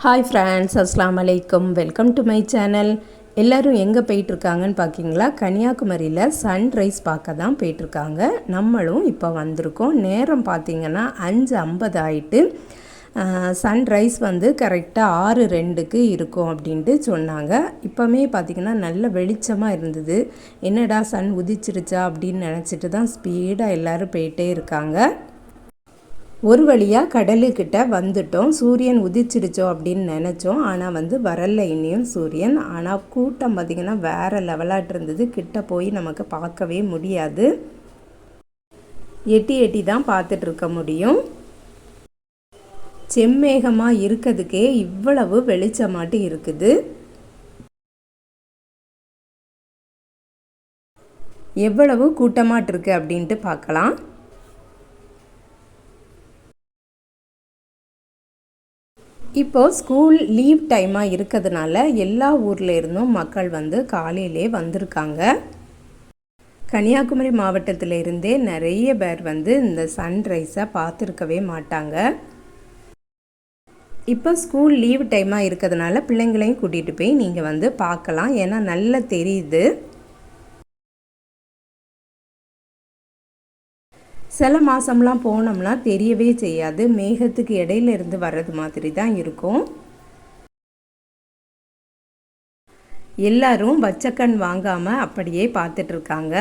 Hi friends, அஸ்ஸலாமு அலைக்கும். Welcome to my channel. எல்லோரும் எங்கே போயிட்டுருக்காங்கன்னு பார்க்கிங்களா? கன்னியாகுமரியில் சன்ரைஸ் பார்க்க தான் போயிட்டுருக்காங்க. நம்மளும் இப்போ வந்திருக்கோம். நேரம் பார்த்திங்கன்னா 5:50 ஆகிட்டு. சன்ரைஸ் வந்து கரெக்டாக 6:02க்கு இருக்கும் அப்படின்ட்டு சொன்னாங்க. இப்போமே பார்த்திங்கன்னா நல்ல வெளிச்சமாக இருந்தது. என்னடா சன் உதிச்சிருச்சா அப்படின்னு நினச்சிட்டு தான் ஸ்பீடாக எல்லோரும் போயிட்டே இருக்காங்க. ஒரு வழியாக கடலுக்கிட்ட வந்துட்டோம். சூரியன் உதிச்சிருச்சோ அப்படின்னு நினச்சோம். ஆனால் வந்து வரல இன்னும் சூரியன். ஆனால் கூட்டம் பார்த்திங்கன்னா வேறு லெவலாக இருந்தது. கிட்ட போய் நமக்கு பார்க்கவே முடியாது. எட்டி எட்டி தான் பார்த்துட்ருக்க முடியும். செம்மேகமாக இருக்கிறதுக்கே இவ்வளவு வெளிச்சமாட்டு இருக்குது. எவ்வளவு கூட்டமாட்டு இருக்குது அப்படின்ட்டு பார்க்கலாம். இப்போது ஸ்கூல் லீவ் டைமாக இருக்கிறதுனால எல்லா ஊரில் இருந்தும் மக்கள் வந்து காலையிலே வந்திருக்காங்க. கன்னியாகுமரி மாவட்டத்தில் இருந்தே நிறைய பேர் வந்து இந்த சன்ரைஸை பார்த்துருக்கவே மாட்டாங்க. இப்போ ஸ்கூல் லீவ் டைமாக இருக்கிறதுனால பிள்ளைங்களையும் கூட்டிகிட்டு போய் நீங்கள் வந்து பார்க்கலாம். ஏன்னா நல்லா தெரியுது. சில மாதம்லாம் போனோம்னா தெரியவே செய்யாது. மேகத்துக்கு இடையில இருந்து வர்றது மாதிரி தான் இருக்கும். எல்லாரும் வச்சக்கண் வாங்காமல் அப்படியே பார்த்துட்ருக்காங்க.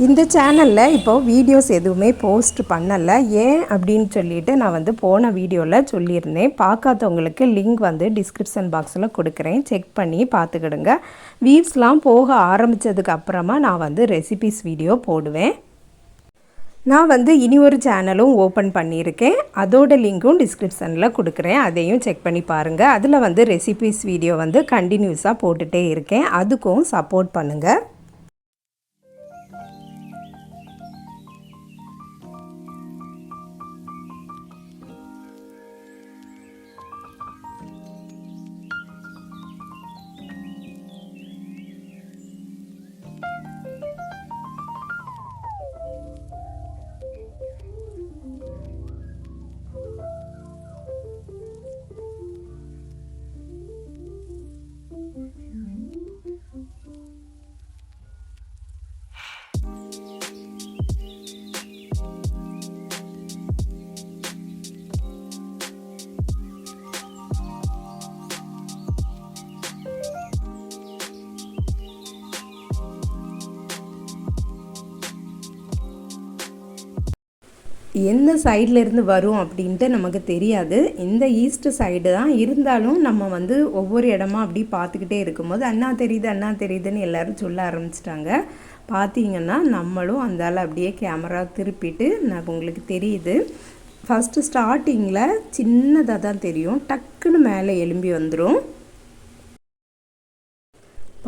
இந்த சேனலில் இப்போது வீடியோஸ் எதுவுமே போஸ்ட் பண்ணலை. ஏன் அப்படின்னு சொல்லிட்டு நான் வந்து போன வீடியோவில் சொல்லியிருந்தேன். பார்க்காதவங்களுக்கு லிங்க் வந்து டிஸ்கிரிப்ஷன் பாக்ஸில் கொடுக்குறேன். செக் பண்ணி பார்த்துக்கிடுங்க. வியூஸ்லாம் போக ஆரம்பித்ததுக்கு அப்புறமா நான் வந்து ரெசிபிஸ் வீடியோ போடுவேன். நான் வந்து இனி ஒரு சேனலும் ஓப்பன் பண்ணியிருக்கேன். அதோட லிங்க்கும் டிஸ்கிரிப்ஷனில் கொடுக்குறேன். அதையும் செக் பண்ணி பாருங்கள். அதில் வந்து ரெசிபிஸ் வீடியோ வந்து கண்டினியூஸாக போட்டுகிட்டே இருக்கேன். அதுக்கும் சப்போர்ட் பண்ணுங்கள். எந்த சைட்லேருந்து வரும் அப்படின்ட்டு நமக்கு தெரியாது. இந்த ஈஸ்ட் சைடு தான் இருந்தாலும் நம்ம வந்து ஒவ்வொரு இடமா அப்படி பார்த்துக்கிட்டே இருக்கும்போது அண்ணா தெரியுதுன்னு எல்லோரும் சொல்ல ஆரம்பிச்சிட்டாங்க. பார்த்தீங்கன்னா நம்மளும் அந்தால அப்படியே கேமரா திருப்பிட்டு உங்களுக்கு தெரியுது. ஃபஸ்ட்டு ஸ்டார்டிங்கில் சின்னதாக தான் தெரியும். டக்குன்னு மேலே எழும்பி வந்துடும்.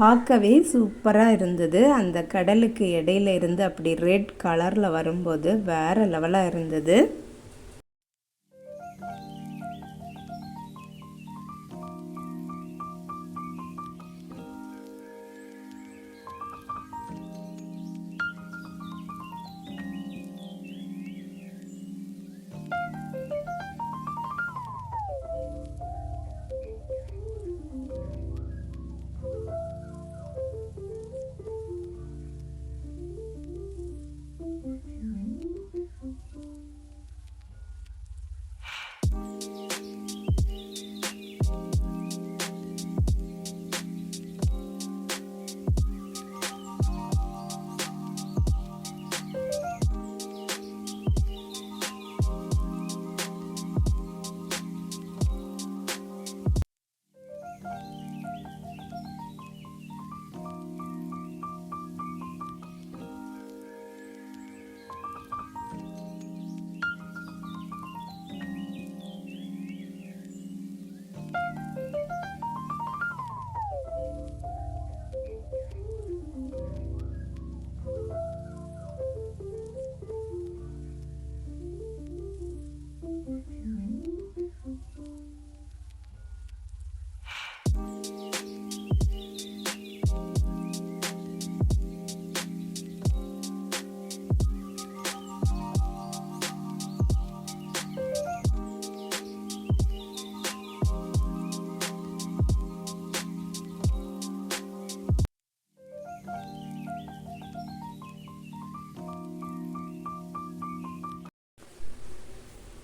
பார்க்கவே சூப்பராக இருந்தது. அந்த கடலுக்கு இடையில இருந்து அப்படி ரெட் கலரில் வரும்போது வேறு லெவலாக இருந்தது.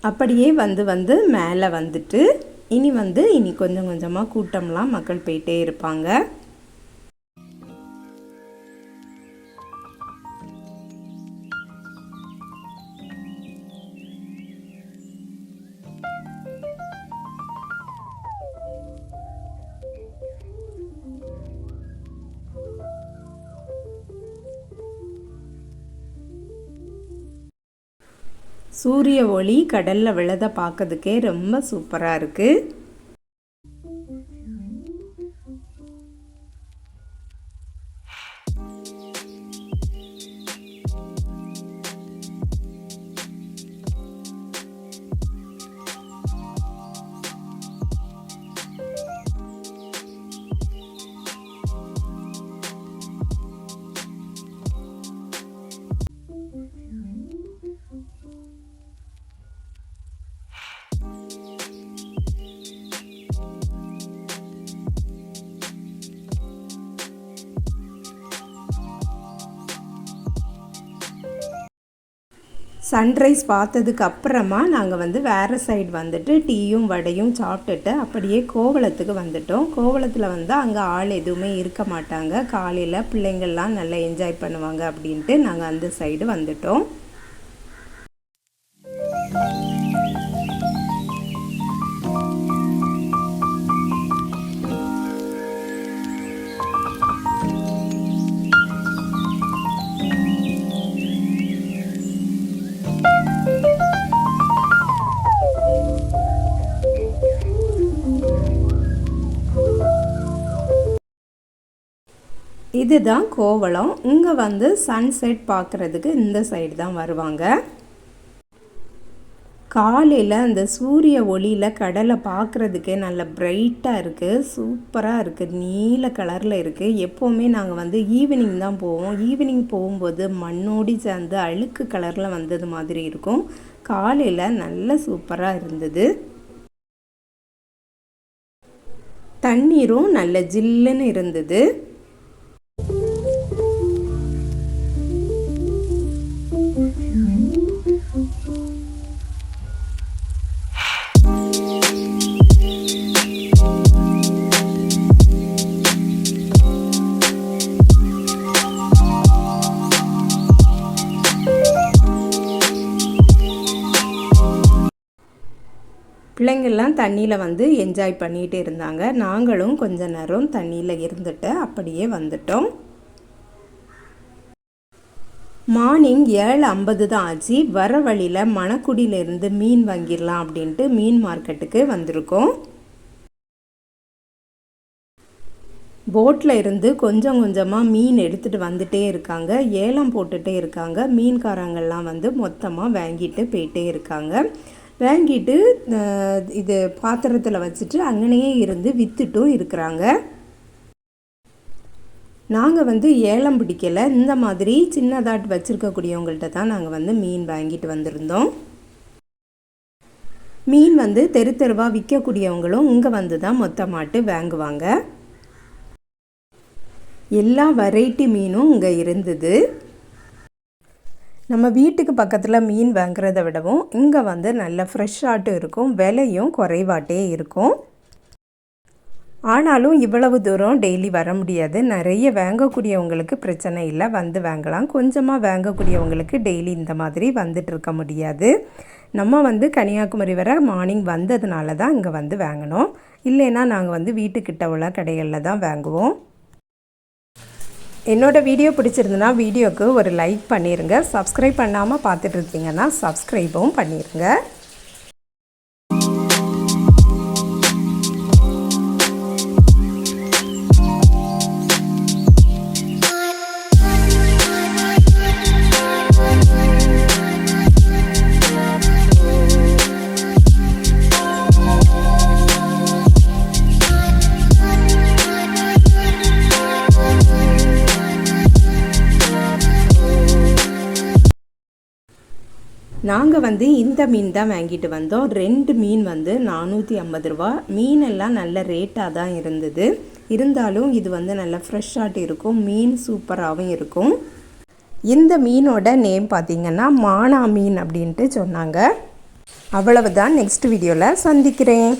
அப்படியே வந்து மேலே வந்துட்டு இனி கொஞ்சம் கொஞ்சமாக கூட்டம்லாம் மக்கள் போயிட்டே இருப்பாங்க. சூரிய ஒளி கடலில் விழத பார்க்கறதுக்கே ரொம்ப சூப்பராக இருக்குது. சன்ரைஸ் பார்த்ததுக்கு அப்புறமா நாங்கள் வேறு சைடு வந்துட்டு டீயும் வடையும் சாப்பிட்டுட்டு அப்படியே கோவளத்துக்கு வந்துட்டோம். கோவளத்தில் அங்கே ஆள் எதுவுமே இருக்க மாட்டாங்க. காலையில் பிள்ளைங்கள்லாம் நல்லா என்ஜாய் பண்ணுவாங்க அப்படின்ட்டு நாங்கள் அந்த சைடு வந்துட்டோம். இதுதான் கோவளம். இங்கே சன்செட் பார்க்குறதுக்கு இந்த சைடு தான் வருவாங்க. காலையில் அந்த சூரிய ஒளியில் கடலை பார்க்குறதுக்கே நல்ல பிரைட்டாக இருக்குது, சூப்பராக இருக்குது, நீல கலரில் இருக்குது. எப்போவுமே நாங்கள் ஈவினிங் தான் போவோம். ஈவினிங் போகும்போது மண்ணோடி சேர்ந்து அழுக்கு கலரில் வந்தது மாதிரி இருக்கும். காலையில் நல்ல சூப்பராக இருந்தது. தண்ணீரும் நல்ல ஜில்லுன்னு இருந்தது. பிள்ளைங்கள்லாம் தண்ணியில் என்ஜாய் பண்ணிகிட்டு இருந்தாங்க. நாங்களும் கொஞ்ச நேரம் தண்ணியில் இருந்துட்டு அப்படியே வந்துட்டோம். மார்னிங் 7:50 தான் ஆச்சு. வர வழியில் மணக்குடியிலேருந்து மீன் வாங்கிடலாம் அப்படின்ட்டு மீன் மார்க்கெட்டுக்கு வந்திருக்கோம். போட்டில் இருந்து கொஞ்சம் கொஞ்சமாக மீன் எடுத்துகிட்டு வந்துட்டே இருக்காங்க, ஏலம் போட்டுகிட்டே இருக்காங்க. மீன்காரங்கள்லாம் மொத்தமாக வாங்கிட்டு போயிட்டே இருக்காங்க. வாங்கிட்டு இது பாத்திரத்தில் வச்சுட்டு அங்கனையே இருந்து விற்றுட்டும் இருக்கிறாங்க. நாங்கள் ஏலம் பிடிக்கலை, இந்த மாதிரி சின்னதாட்டு வச்சுருக்கக்கூடியவங்கள்ட்ட தான் நாங்கள் மீன் வாங்கிட்டு வந்திருந்தோம். மீன் தெரு தெருவாக விற்கக்கூடியவங்களும் இங்கே தான் மொத்தமாட்டு வாங்குவாங்க. எல்லா வெரைட்டி மீனும் இங்கே இருந்தது. நம்ம வீட்டுக்கு பக்கத்தில் மீன் வாங்குறத விடவும் இங்கே நல்ல ஃப்ரெஷ்ஷாட்டும் இருக்கும், விலையும் குறைவாட்டே இருக்கும். ஆனாலும் இவ்வளவு தூரம் டெய்லி வர முடியாது. நிறைய வாங்கக்கூடியவங்களுக்கு பிரச்சனை இல்லை, வாங்கலாம். கொஞ்சமாக வாங்கக்கூடியவங்களுக்கு டெய்லி இந்த மாதிரி இருக்க முடியாது. நம்ம கன்னியாகுமரி வர மார்னிங் வந்ததுனால தான் இங்கே வாங்கினோம். இல்லைன்னா நாங்கள் வீட்டுக்கிட்ட உள்ள கடைகளில் தான் வாங்குவோம். என்னோட வீடியோ பிடிச்சிருந்துன்னா வீடியோக்கு ஒரு லைக் பண்ணிடுங்க. சப்ஸ்கிரைப் பண்ணாமல் பார்த்துட்டு இருக்கீங்கன்னா சப்ஸ்கிரைபும் பண்ணிடுங்க. நாங்கள் இந்த மீன் தான் வாங்கிட்டு வந்தோம். 2 மீன் 450 ரூபா. மீனெல்லாம் நல்ல ரேட்டாக தான் இருந்தது. இருந்தாலும் இது நல்ல ஃப்ரெஷ்ஷாட்டு இருக்கும், மீன் சூப்பராகவும் இருக்கும். இந்த மீனோட நேம் பார்த்திங்கன்னா மானா மீன் அப்படின்ட்டு சொன்னாங்க. அவ்வளவுதான், நெக்ஸ்ட் வீடியோவில் சந்திக்கிறேன்.